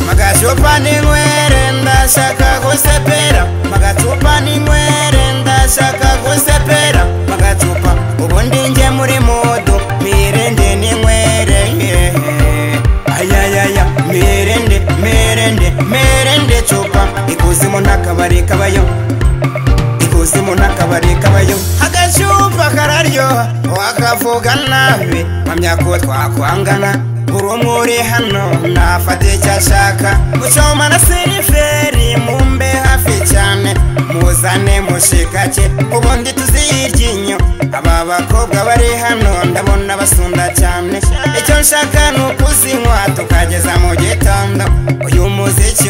Magachupa ninywere ndashaka gusepera magachupa ninywere ndashaka gusepera magachupa ubundi nje muri modo mirende ninywere ayayaya mirende chupa ikuzimu nakabari kabayo agachupa kararyoha wakavuga nabi mamyako twakwangana urumuri hano nafate cyashaka mucoma na seriferi mumbe hafi cyane muzane mushikake ubundi tuziryinyo aba bakobwa bari hano ndabona basunda cyane icyo nshaka nukuzinywa tukageza mu gitondo uyu muziki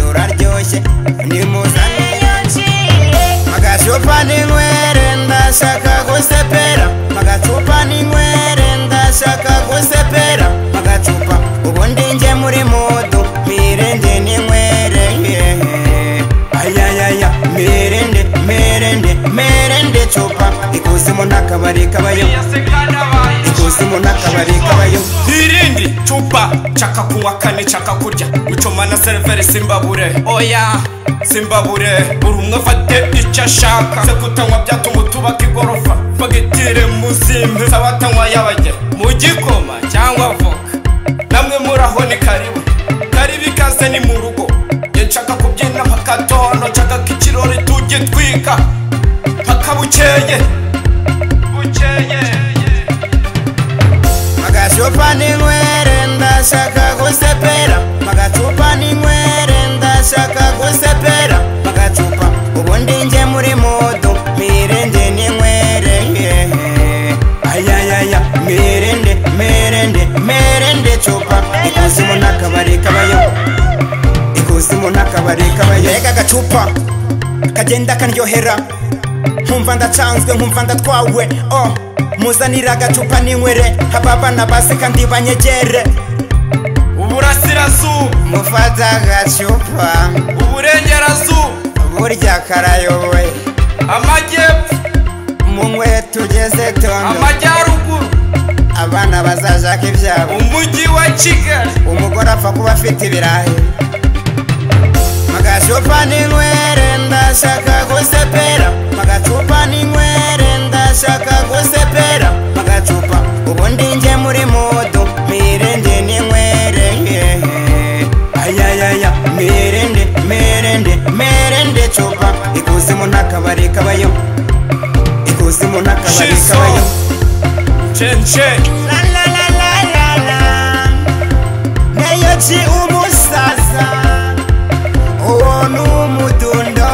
uraryoshye ni muzane magachupa ninywere ndashaka gusepera magachupa ninywere ndashaka gusepera magachupa ubundi nje muri modo mirende ninywere ayayaya mirende chupa ikuzimu nakabari kabayo irindi chupa chaka kunywa kane chaka kurya mucoma na seriveri simbabure oya simbabure urumwe fate icyo ashaka se kutanywa byatuma tubaka igorofa fagitire muzimpe sabatanywa yabajye mu gikoma cyangwa voka namwe muraho ni karibu ikaze ni mu rugo nshaka kubyina mpakatono nshaka k'ikirori tujye twika mpaka bukeye magachupa ninywere ndashaka gusepera magachupa ninywere ndashaka gusepera magachupa ubundi nje muri modo mirende ninywere ayayaya mirende chupa ikuzimu nakabari kabayo ega gachupa kagenda kanryohera nkumva ndacanzwe nkumva ndatwawe muzanira agacupa ninywere hababa nabaseka ndi banyegere uburasirazuba mufata agacupa uburengerazuba burya karayoboye amajyepfo munywe tugeze tondo amajyaruguru abana bazajaka ibyabo umujyi wa Kigali umugore apfa kuba afite ibirayi magachupa ninywere ndashaka gusepera magachupa ninywere ndashaka gusepera magachupa ubundi nje muri modo mirende ninywere ayayaya mirende chupa ikuzimu nakabari kabayo chenche la neyochi umusaza uwonu umudundo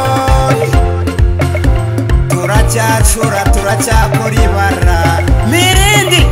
turacyakora ibara mirindi